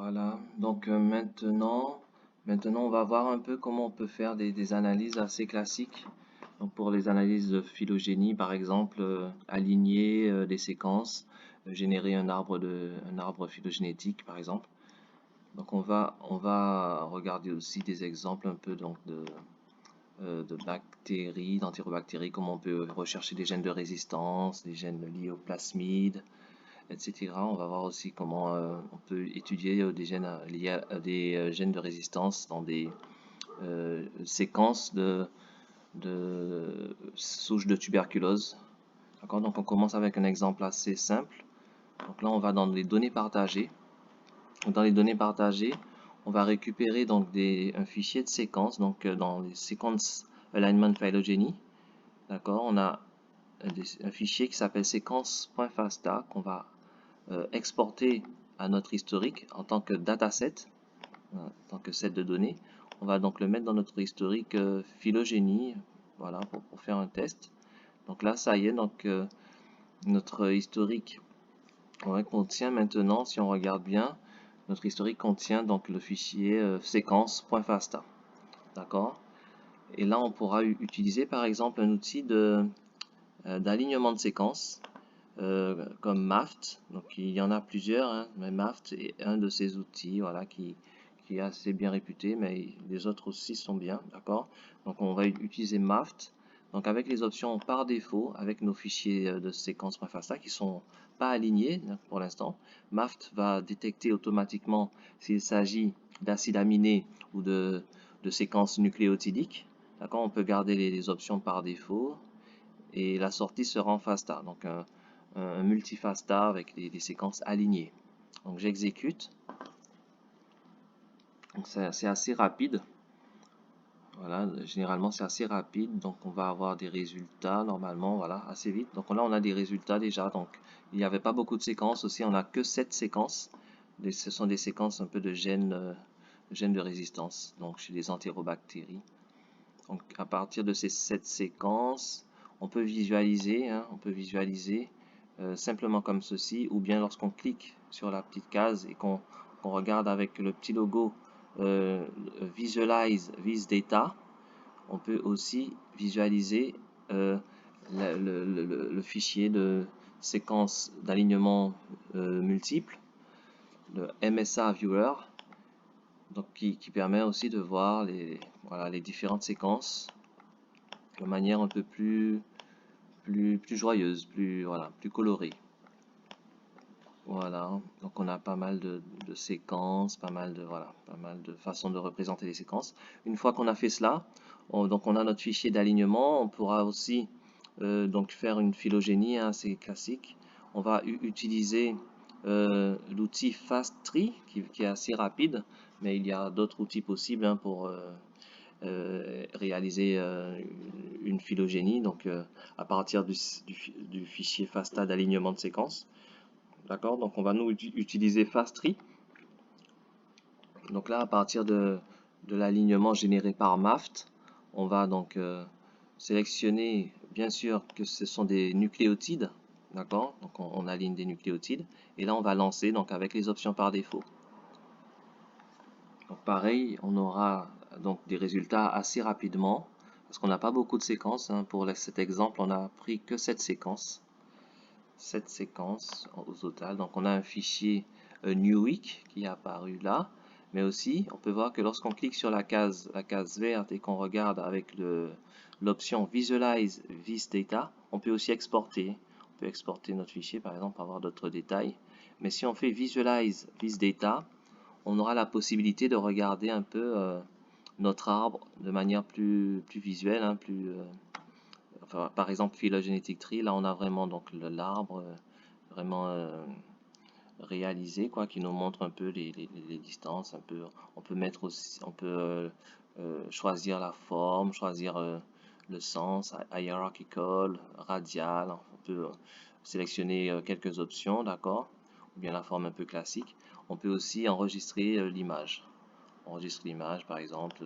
Voilà, donc maintenant on va voir un peu comment on peut faire des analyses assez classiques. Donc pour les analyses de phylogénie, par exemple, aligner des séquences, générer un arbre phylogénétique, par exemple. Donc on va regarder aussi des exemples un peu donc de bactéries, d'entérobactéries, comment on peut rechercher des gènes de résistance, des gènes liés aux plasmides, etc. On va voir aussi comment on peut étudier des gènes liés à des gènes de résistance dans des séquences de souches de tuberculose. D'accord? Donc on commence avec un exemple assez simple. Donc là on va dans les données partagées. Dans les données partagées, on va récupérer donc un fichier de séquence. Donc dans les Sequence Alignment Phylogeny, d'accord, on a un fichier qui s'appelle séquence.fasta qu'on va exporter à notre historique en tant que dataset, en tant que set de données. On va donc le mettre dans notre historique phylogénie, voilà, pour faire un test. Donc là, ça y est, donc notre historique contient maintenant, si on regarde bien, notre historique contient donc le fichier séquence.fasta. D'accord? Et là, on pourra utiliser par exemple un outil d'alignement de séquences comme MAFT. Donc il y en a plusieurs, hein, mais MAFT est un de ces outils, voilà, qui est assez bien réputé, mais les autres aussi sont bien, d'accord? Donc on va utiliser MAFT. Donc avec les options par défaut, avec nos fichiers de séquence.fasta qui sont pas alignés pour l'instant, MAFT va détecter automatiquement s'il s'agit d'acides aminés ou de séquences nucléotidiques. D'accord? On peut garder les options par défaut et la sortie sera en FASTA, donc un multifasta avec des séquences alignées. Donc j'exécute. Donc c'est assez rapide. Voilà, généralement c'est assez rapide, donc on va avoir des résultats normalement, voilà, assez vite. Donc là on a des résultats déjà, donc il n'y avait pas beaucoup de séquences aussi, on n'a que 7 séquences. Ce sont des séquences un peu de gènes de résistance, donc chez les entérobactéries. Donc à partir de ces 7 séquences, on peut visualiser, hein, simplement comme ceci, ou bien lorsqu'on clique sur la petite case et qu'on regarde avec le petit logo Visualize this data, on peut aussi visualiser le fichier de séquence d'alignement multiple, le MSA Viewer, donc qui permet aussi de voir voilà, les différentes séquences de manière un peu plus joyeuse, voilà, plus colorée. Voilà, donc on a pas mal de séquences, pas mal de façons de représenter les séquences. Une fois qu'on a fait cela, donc on a notre fichier d'alignement. On pourra aussi donc faire une phylogénie assez classique. On va utiliser l'outil FastTree qui est assez rapide, mais il y a d'autres outils possibles hein, pour réaliser une phylogénie, donc à partir du fichier FASTA d'alignement de séquences. D'accord, donc on va nous utiliser FastTree. Donc là, à partir de l'alignement généré par MAFT, on va donc sélectionner, bien sûr, que ce sont des nucléotides. D'accord, donc on aligne des nucléotides. Et là, on va lancer donc avec les options par défaut. Donc pareil, on aura donc des résultats assez rapidement parce qu'on n'a pas beaucoup de séquences. Hein. Pour cet exemple, on n'a pris que 7 séquences. 7 séquences au total. Donc on a un fichier Newick qui est apparu là. Mais aussi, on peut voir que lorsqu'on clique sur la case verte et qu'on regarde avec l'option Visualize this data, on peut aussi exporter. On peut exporter notre fichier par exemple pour avoir d'autres détails. Mais si on fait Visualize this data, on aura la possibilité de regarder un peu notre arbre de manière plus visuelle, hein, enfin, par exemple phylogenetic tree, là on a vraiment donc l'arbre vraiment réalisé quoi, qui nous montre un peu les distances, un peu, on peut mettre aussi, on peut choisir la forme, choisir le sens, hierarchical, radial, on peut sélectionner quelques options, d'accord, ou bien la forme un peu classique. On peut aussi enregistrer l'image. On enregistre l'image, par exemple,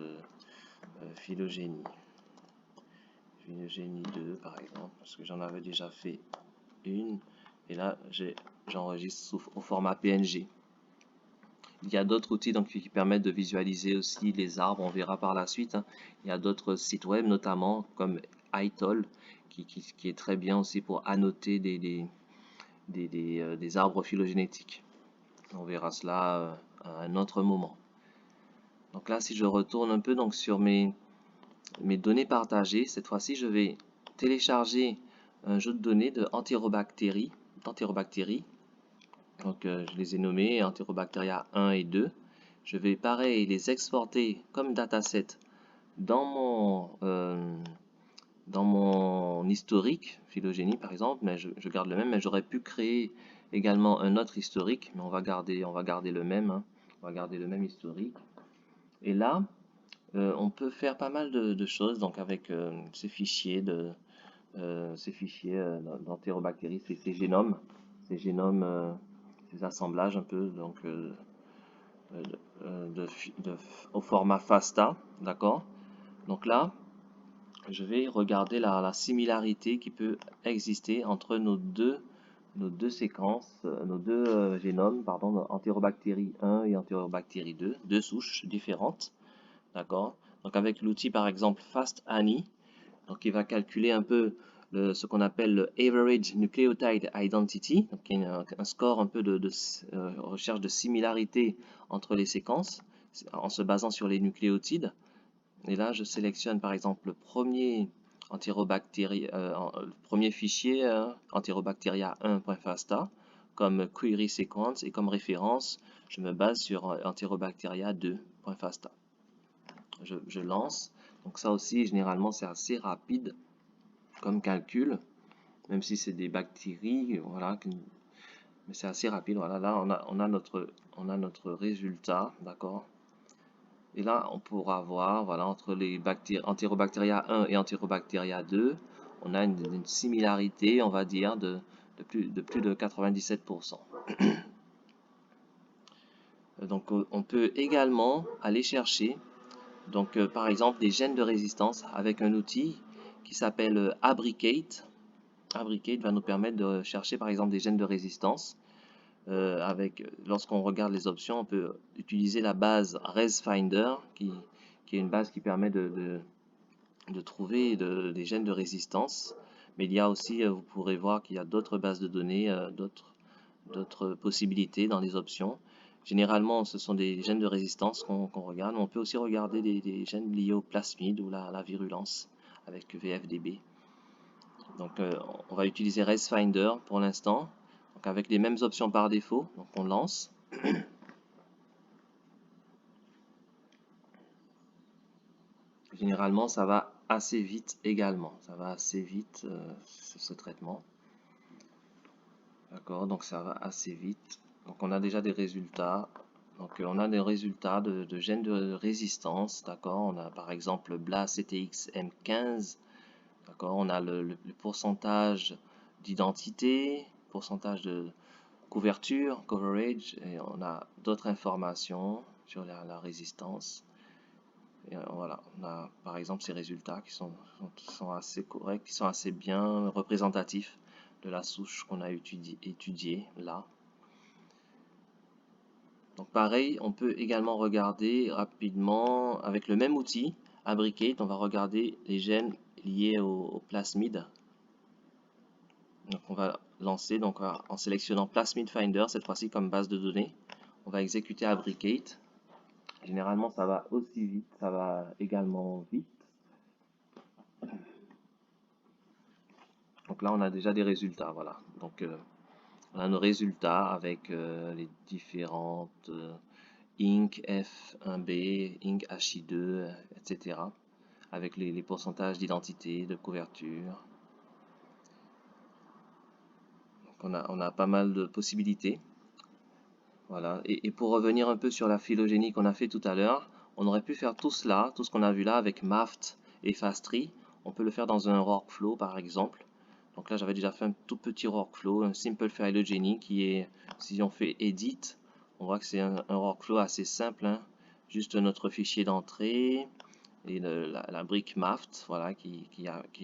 phylogénie. Phylogénie 2, par exemple, parce que j'en avais déjà fait une. Et là, j'enregistre au format PNG. Il y a d'autres outils donc, qui permettent de visualiser aussi les arbres, on verra par la suite, hein. Il y a d'autres sites web notamment comme iToll qui est très bien aussi pour annoter des arbres phylogénétiques. On verra cela à un autre moment. Donc là, si je retourne un peu donc, sur mes données partagées, cette fois-ci, je vais télécharger un jeu de données de Enterobactéries. Donc, je les ai nommés Enterobacteria 1 et 2. Je vais pareil les exporter comme dataset dans mon historique phylogénie par exemple, mais je garde le même, mais j'aurais pu créer également un autre historique, mais on va garder le même, hein. On va garder le même historique. Et là, on peut faire pas mal de choses donc avec ces fichiers d'entérobactéries, ces génomes, ces assemblages un peu donc au format FASTA, d'accord? Donc là, je vais regarder la similarité qui peut exister entre nos deux séquences, nos deux génomes, pardon, Enterobactérie 1 et Enterobactérie 2, deux souches différentes, d'accord? Donc avec l'outil par exemple FastANI, donc il va calculer un peu ce qu'on appelle le Average Nucleotide Identity, donc qui est un score un peu de recherche de similarité entre les séquences en se basant sur les nucléotides. Et là, je sélectionne par exemple le premier le premier fichier Enterobacteria 1.fasta comme query sequence et comme référence, je me base sur Enterobacteria 2.fasta. Je lance. Donc ça aussi, généralement, c'est assez rapide comme calcul, même si c'est des bactéries, voilà, mais c'est assez rapide. Voilà, là, on a notre résultat, d'accord? Et là, on pourra voir, voilà, entre les Enterobacteria 1 et Enterobacteria 2, on a une similarité, on va dire, de plus de 97%. Donc, on peut également aller chercher, donc, par exemple, des gènes de résistance avec un outil qui s'appelle Abricate. Abricate va nous permettre de chercher, par exemple, des gènes de résistance. Lorsqu'on regarde les options, on peut utiliser la base ResFinder, qui est une base qui permet de trouver des gènes de résistance. Mais il y a aussi, vous pourrez voir qu'il y a d'autres bases de données, d'autres possibilités dans les options. Généralement, ce sont des gènes de résistance qu'on regarde. On peut aussi regarder des gènes liés au plasmide ou la virulence avec VFDB. Donc, on va utiliser ResFinder pour l'instant. Donc, avec les mêmes options par défaut. Donc, on lance. Généralement, ça va assez vite également. Ça va assez vite, ce traitement. D'accord, donc ça va assez vite. Donc, on a déjà des résultats. Donc, on a des résultats de gènes de résistance. D'accord, on a par exemple BLA-CTX M15. D'accord, on a le pourcentage d'identité, pourcentage de couverture, coverage, et on a d'autres informations sur la résistance. Et voilà, on a par exemple ces résultats qui sont assez corrects, qui sont assez bien représentatifs de la souche qu'on a étudiée là. Donc pareil, on peut également regarder rapidement avec le même outil, Abricate, on va regarder les gènes liés au plasmide. Donc on va lancer donc en sélectionnant Plasmid Finder, cette fois-ci comme base de données. On va exécuter Abricate. Généralement ça va aussi vite, ça va également vite. Donc là on a déjà des résultats, voilà. Donc on a nos résultats avec les différentes INC F1B, INC HI2, etc. Avec les pourcentages d'identité, de couverture. Donc on a pas mal de possibilités. Voilà. Et pour revenir un peu sur la phylogénie qu'on a fait tout à l'heure, on aurait pu faire tout cela, tout ce qu'on a vu là avec MAFT et FASTRI. On peut le faire dans un workflow par exemple. Donc là j'avais déjà fait un tout petit workflow, un simple phylogeny qui est, si on fait edit, on voit que c'est un workflow assez simple, hein. Juste notre fichier d'entrée et la brique MAFT, voilà, qui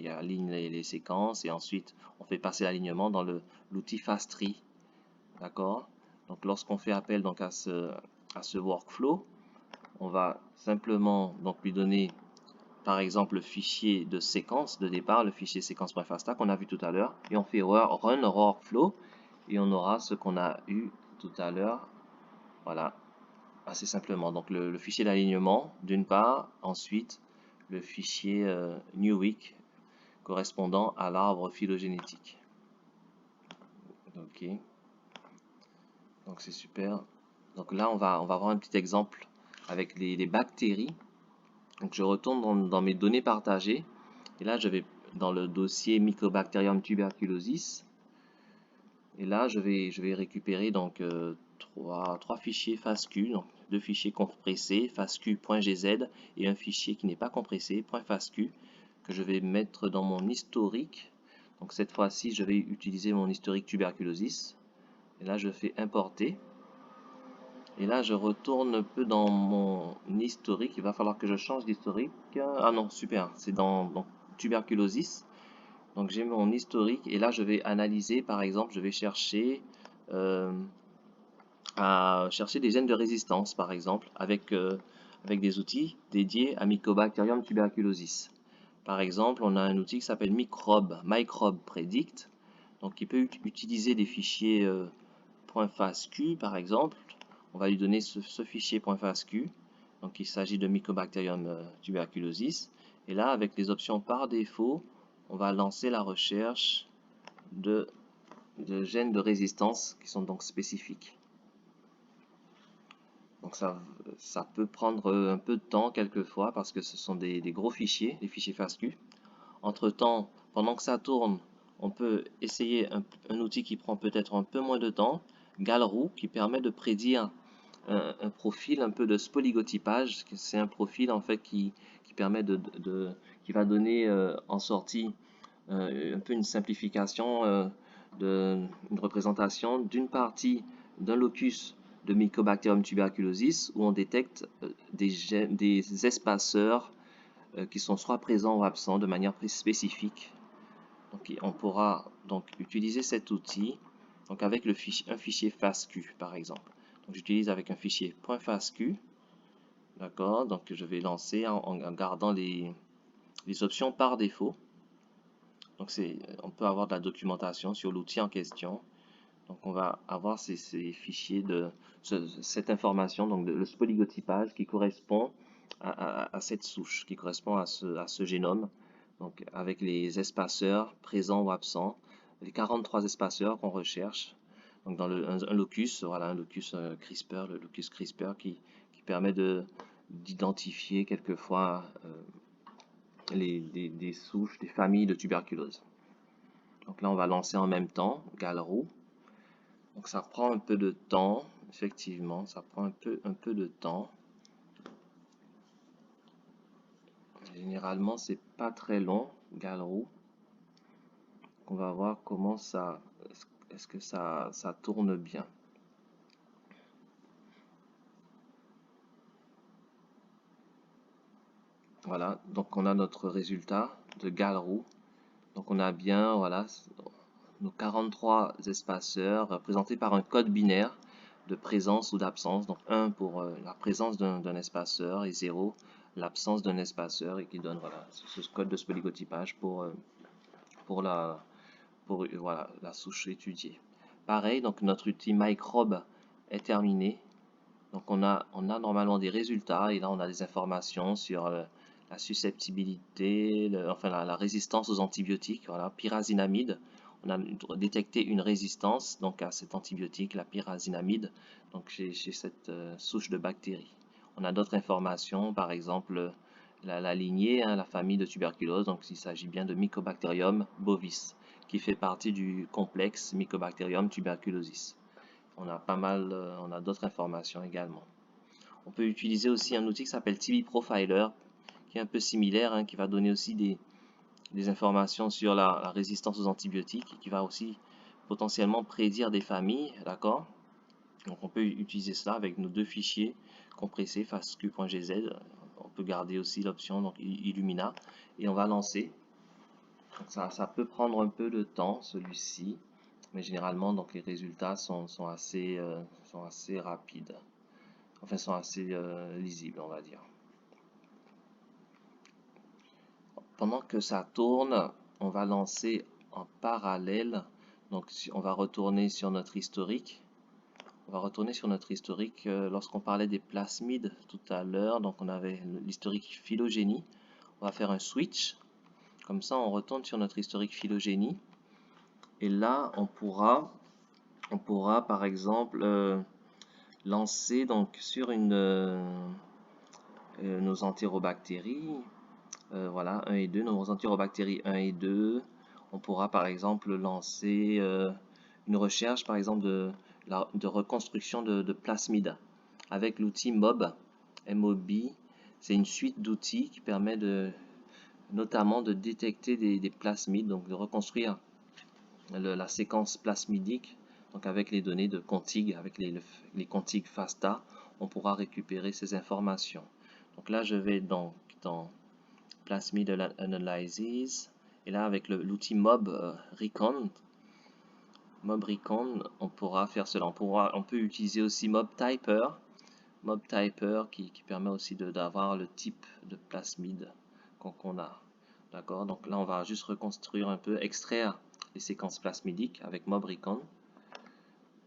aligne les séquences, et ensuite on fait passer l'alignement dans l'outil FASTRI. D'accord? Donc lorsqu'on fait appel donc à à ce workflow, on va simplement donc lui donner par exemple le fichier de séquence de départ, le fichier séquence.fasta qu'on a vu tout à l'heure, et on fait run workflow et on aura ce qu'on a eu tout à l'heure. Voilà, assez simplement. Donc le fichier d'alignement d'une part, ensuite le fichier NewWeek correspondant à l'arbre phylogénétique. Ok, donc c'est super. Donc là on va voir un petit exemple avec les bactéries. Donc je retourne dans mes données partagées et là je vais dans le dossier Mycobacterium tuberculosis et là je vais récupérer donc trois fichiers FASTQ, donc deux fichiers compressés FASTQ.gz et un fichier qui n'est pas compressé .FASTQ que je vais mettre dans mon historique. Donc cette fois-ci je vais utiliser mon historique tuberculosis et là je fais importer. Et là, je retourne un peu dans mon historique. Il va falloir que je change d'historique. Ah non, super. C'est dans tuberculosis. Donc, j'ai mon historique. Et là, je vais analyser. Par exemple, je vais chercher des gènes de résistance, par exemple, avec des outils dédiés à Mycobacterium tuberculosis. Par exemple, on a un outil qui s'appelle Microbe Predict. Donc, qui peut utiliser des fichiers .fasq, par exemple. On va lui donner ce fichier .fasq. Donc il s'agit de Mycobacterium tuberculosis. Et là, avec les options par défaut, on va lancer la recherche de gènes de résistance qui sont donc spécifiques. Donc ça peut prendre un peu de temps quelquefois parce que ce sont des gros fichiers, les fichiers FASTQ. Entre-temps, pendant que ça tourne, on peut essayer un outil qui prend peut-être un peu moins de temps, Galroux, qui permet de prédire un profil un peu de spoligotypage. C'est un profil en fait qui permet qui va donner en sortie un peu une simplification une représentation d'une partie d'un locus de Mycobacterium tuberculosis où on détecte des espaceurs qui sont soit présents ou absents de manière spécifique. Donc on pourra donc utiliser cet outil donc avec un fichier FASTQ par exemple. Donc j'utilise avec un fichier .fasq. D'accord, donc je vais lancer en gardant les options par défaut. Donc on peut avoir de la documentation sur l'outil en question. Donc on va avoir ces fichiers cette information, donc le spoligotypage qui correspond à cette souche, qui correspond à ce génome. Donc avec les espaceurs présents ou absents, les 43 espaceurs qu'on recherche. Donc dans un locus, voilà, un locus CRISPR, le locus CRISPR qui permet d'identifier quelquefois des souches, des familles de tuberculose. Donc là, on va lancer en même temps Galroux. Donc ça prend un peu de temps, effectivement, ça prend un peu de temps. Généralement, c'est pas très long, Galroux. On va voir comment est-ce que ça tourne bien. Voilà, donc on a notre résultat de Galroux. Donc on a bien, voilà, nos 43 espaceurs représentés par un code binaire de présence ou d'absence. Donc 1 pour la présence d'un espaceur et 0 l'absence d'un espaceur et qui donne voilà, ce code de spoligotypage pour voilà, la souche étudiée. Pareil, donc notre outil microbe est terminé. Donc on a normalement des résultats et là on a des informations sur la susceptibilité, enfin la résistance aux antibiotiques, voilà, pyrazinamide. On a détecté une résistance donc à cet antibiotique, la pyrazinamide, donc chez cette souche de bactéries. On a d'autres informations, par exemple la lignée, hein, la famille de tuberculose, donc il s'agit bien de Mycobacterium bovis, qui fait partie du complexe Mycobacterium tuberculosis. On a on a d'autres informations également. On peut utiliser aussi un outil qui s'appelle TB Profiler, qui est un peu similaire, hein, qui va donner aussi des informations sur la résistance aux antibiotiques, qui va aussi potentiellement prédire des familles, d'accord? Donc on peut utiliser cela avec nos deux fichiers compressés FASTQ.gz. On peut garder aussi l'option donc Illumina et on va lancer. Donc ça peut prendre un peu de temps celui-ci, mais généralement donc les résultats sont assez rapides. enfin sont assez lisibles, on va dire. Pendant que ça tourne, on va lancer en parallèle, donc on va retourner sur notre historique. On va retourner sur notre historique lorsqu'on parlait des plasmides tout à l'heure, donc on avait l'historique phylogénie. On va faire un switch, comme ça on retourne sur notre historique phylogénie. Et là on pourra par exemple lancer donc sur nos entérobactéries, voilà, 1 et 2, nos entérobactéries 1 et 2. On pourra par exemple lancer une recherche par exemple de reconstruction de plasmides avec l'outil MOB. C'est une suite d'outils qui permet notamment de détecter des plasmides, donc de reconstruire la séquence plasmidique. Donc avec les données de Contig, avec les Contig FASTA, on pourra récupérer ces informations. Donc là, je vais donc dans Plasmid Analysis, et là avec l'outil Mob Recon, on pourra faire cela. On peut utiliser aussi Mob Typer qui permet aussi d'avoir le type de plasmide qu'on a. D'accord, donc là on va juste reconstruire un peu, extraire les séquences plasmidiques avec Mob Recon.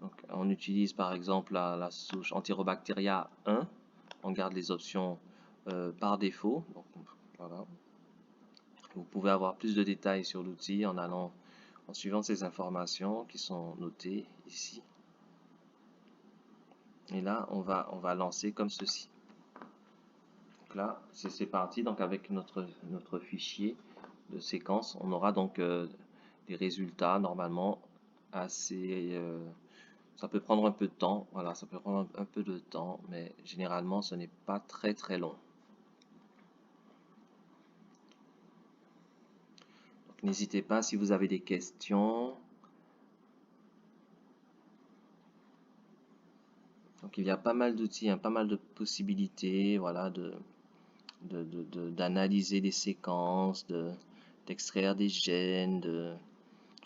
Donc on utilise par exemple la souche Enterobacteria 1, on garde les options par défaut. Donc, voilà. Vous pouvez avoir plus de détails sur l'outil en suivant ces informations qui sont notées ici. Et là, on va lancer comme ceci. Donc là, c'est parti. Donc avec notre fichier de séquence, on aura donc des résultats normalement assez... ça peut prendre un peu de temps. Voilà, ça peut prendre un peu de temps, mais généralement, ce n'est pas très très long. N'hésitez pas si vous avez des questions. Donc il y a pas mal d'outils, pas mal de possibilités, voilà, d'analyser des séquences, d'extraire des gènes,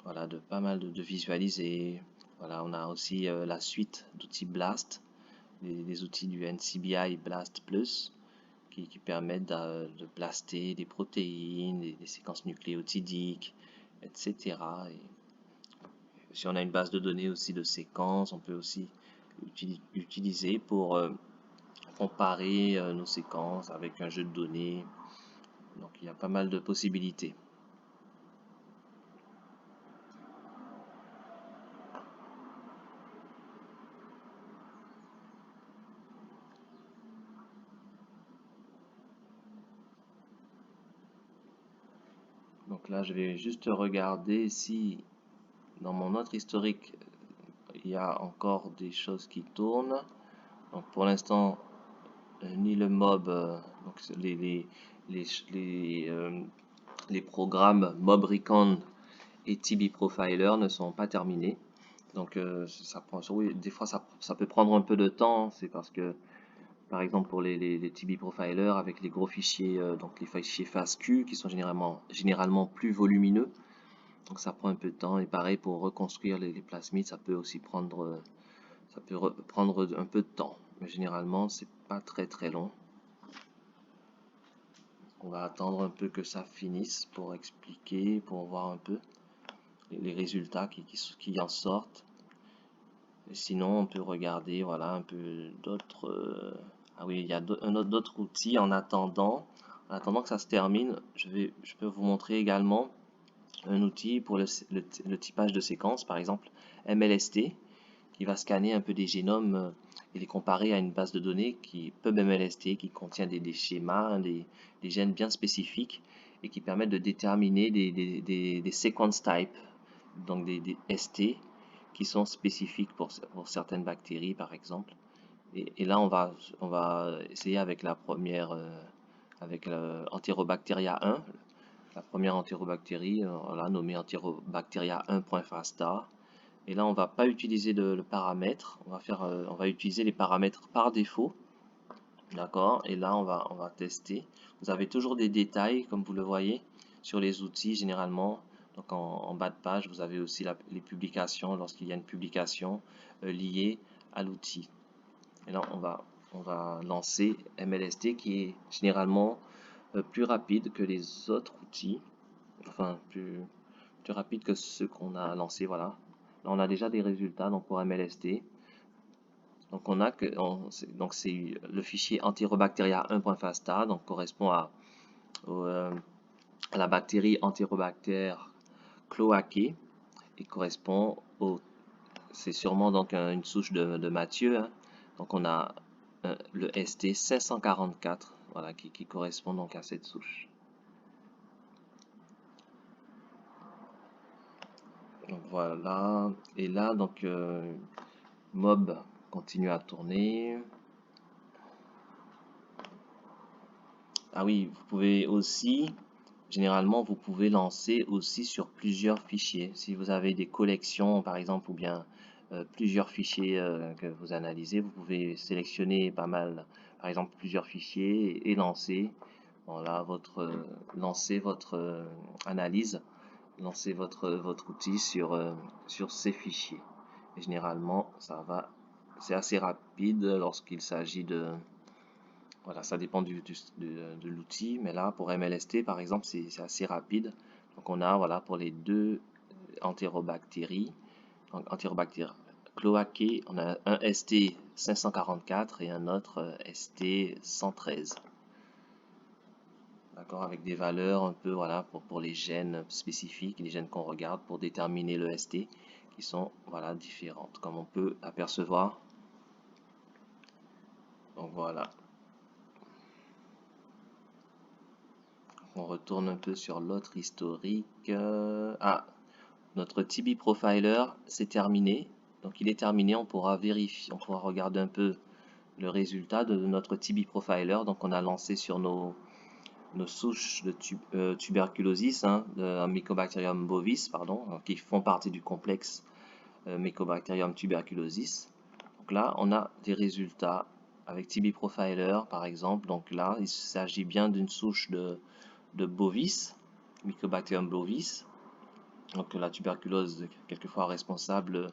voilà, de pas mal de visualiser. Voilà, on a aussi la suite d'outils BLAST, les outils du NCBI BLAST Plus, qui permettent de blaster des protéines, des séquences nucléotidiques, etc. Et si on a une base de données aussi de séquences, on peut aussi utiliser pour comparer nos séquences avec un jeu de données. Donc il y a pas mal de possibilités. Donc là je vais juste regarder si dans mon autre historique il y a encore des choses qui tournent. Donc pour l'instant ni le mob, donc les programmes Mob Recon et TB Profiler ne sont pas terminés. Donc ça prend, oui, des fois ça peut prendre un peu de temps, c'est parce que par exemple pour les TB Profiler avec les gros fichiers, donc les fichiers FASTQ qui sont généralement plus volumineux, donc ça prend un peu de temps. Et pareil pour reconstruire les plasmides, ça peut aussi prendre, prendre un peu de temps, mais généralement c'est pas très très long. On va attendre un peu que ça finisse pour expliquer, pour voir un peu les résultats qui en sortent. Et sinon, on peut regarder, voilà, un peu d'autres. Ah oui, il y a d'autres outils en attendant. En attendant que ça se termine, je peux vous montrer également un outil pour le typage de séquences, par exemple MLST, qui va scanner un peu des génomes et les comparer à une base de données qui PubMLST, qui contient des schémas, des gènes bien spécifiques et qui permettent de déterminer des sequence types, donc des ST qui sont spécifiques pour certaines bactéries par exemple. Et là on va essayer avec la première, avec Enterobacteria 1, la première entérobactérie, voilà, nommée Enterobacteria 1.FASTA. Et là on va pas utiliser le paramètre, on va utiliser les paramètres par défaut. D'accord, et là on va tester. Vous avez toujours des détails comme vous le voyez sur les outils généralement. Donc en bas de page vous avez aussi les publications lorsqu'il y a une publication liée à l'outil. Et là on va on va lancer MLST qui est généralement plus rapide que les autres outils, enfin plus rapide que ceux qu'on a lancés. Voilà. Là, on a déjà des résultats donc pour MLST. Donc on a que donc c'est le fichier Enterobacteria 1.fasta, donc correspond à la bactérie Enterobacter cloacae et correspond au, c'est sûrement donc une souche de Mathieu, hein. Donc on a le ST 544, voilà, qui correspond donc à cette souche. Donc voilà, et là donc mob continue à tourner. Ah oui, vous pouvez aussi, généralement, vous pouvez lancer aussi sur plusieurs fichiers. Si vous avez des collections, par exemple, ou bien plusieurs fichiers que vous analysez, vous pouvez sélectionner pas mal, par exemple, plusieurs fichiers et lancer. Voilà, lancer votre analyse, lancer votre outil sur ces fichiers. Et généralement, c'est assez rapide lorsqu'il s'agit de. Voilà, ça dépend de l'outil, mais là, pour MLST, par exemple, c'est assez rapide. Donc, on a, voilà, pour les deux entérobactéries, Enterobacter cloacae, on a un ST 544 et un autre ST 113. D'accord, avec des valeurs un peu, voilà, pour les gènes spécifiques, les gènes qu'on regarde pour déterminer le ST, qui sont, voilà, différentes, comme on peut apercevoir. Donc, voilà. On retourne un peu sur l'autre historique. Notre TB Profiler, c'est terminé. Donc il est terminé, on pourra vérifier, on pourra regarder un peu le résultat de notre TB Profiler. Donc on a lancé sur nos souches de tuberculosis, hein, de Mycobacterium bovis, pardon, qui font partie du complexe Mycobacterium tuberculosis. Donc là, on a des résultats avec TB Profiler, par exemple. Donc là, il s'agit bien d'une souche de bovis, Mycobacterium bovis. Donc la tuberculose, quelquefois responsable,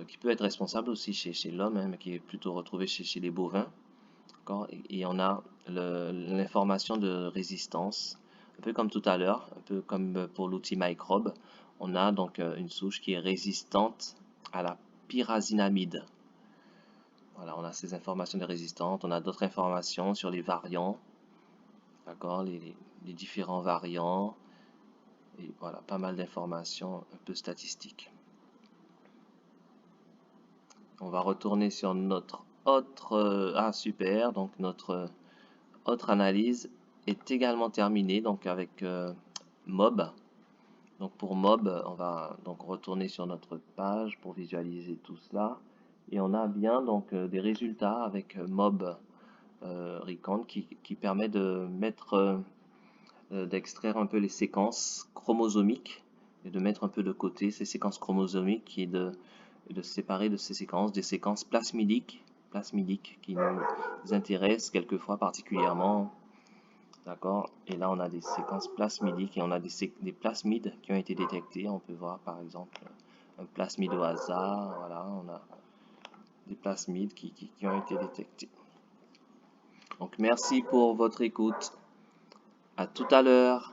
qui peut être responsable aussi chez l'homme, hein, mais qui est plutôt retrouvé chez les bovins. Et on a l'information de résistance, un peu comme tout à l'heure, un peu comme pour l'outil microbe. On a donc une souche qui est résistante à la pyrazinamide. Voilà, on a ces informations de résistance. On a d'autres informations sur les variants, d'accord, les différents variants. Et voilà, pas mal d'informations un peu statistiques. On va retourner sur notre autre... ah, super, donc notre autre analyse est également terminée, donc avec Mob. Donc pour Mob, on va donc retourner sur notre page pour visualiser tout cela. Et on a bien donc des résultats avec Mob Recon qui permet de mettre... d'extraire un peu les séquences chromosomiques et de mettre un peu de côté ces séquences chromosomiques et de séparer de ces séquences des séquences plasmidiques qui nous intéressent quelquefois particulièrement. D'accord. Et là, on a des séquences plasmidiques et on a des plasmides qui ont été détectés. On peut voir par exemple un plasmide au hasard. Voilà, on a des plasmides qui ont été détectés. Donc, merci pour votre écoute. À tout à l'heure.